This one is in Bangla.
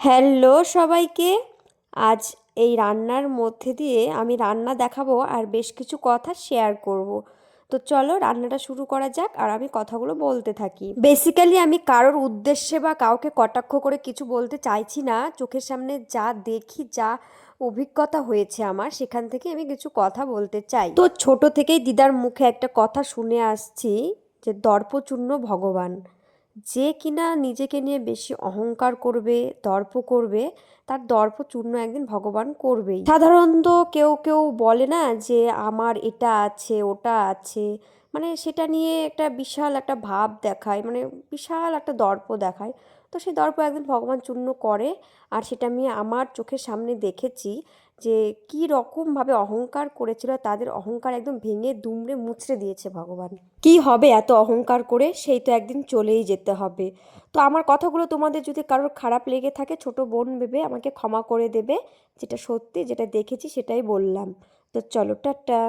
হ্যালো সবাইকে। আজ এই রান্নার মধ্যে দিয়ে আমি রান্না দেখাবো আর বেশ কিছু কথা শেয়ার করব। তো চলো রান্নাটা শুরু করা যাক আর আমি কথাগুলো বলতে থাকি। বেসিক্যালি আমি কারোর উদ্দেশ্যে বা কাউকে কটাক্ষ করে কিছু বলতে চাইছি না। চোখের সামনে যা দেখি, যা অভিজ্ঞতা হয়েছে আমার, সেখান থেকে আমি কিছু কথা বলতে চাই। তো ছোট থেকেই দিদার মুখে একটা কথা শুনে আসছি যে দর্পচূর্ণ ভগবান। যে কিনা নিজেকে নিয়ে বেশি অহংকার করবে, দর্প করবে, তার দর্প চূর্ণ একদিন ভগবান করবেই। সাধারণত কেউ কেউ বলে না যে আমার এটা আছে ওটা আছে, মানে সেটা নিয়ে একটা বিশাল একটা ভাব দেখায়, মানে বিশাল একটা দর্প দেখায়। তো সেই দর্প একদিন ভগবান চূর্ণ করে। আর সেটা আমি আমার চোখের সামনে দেখেছি যে কী রকমভাবে অহংকার করেছিল, তাদের অহংকার একদম ভেঙে দুমড়ে মুচড়ে দিয়েছে ভগবান। কি হবে এত অহংকার করে, সেই তো একদিন চলেই যেতে হবে। তো আমার কথাগুলো তোমাদের যদি কারোর খারাপ লেগে থাকে, ছোট বোন ভেবে আমাকে ক্ষমা করে দেবে। যেটা সত্যি, যেটা দেখেছি সেটাই বললাম। তো চলো, টাটা।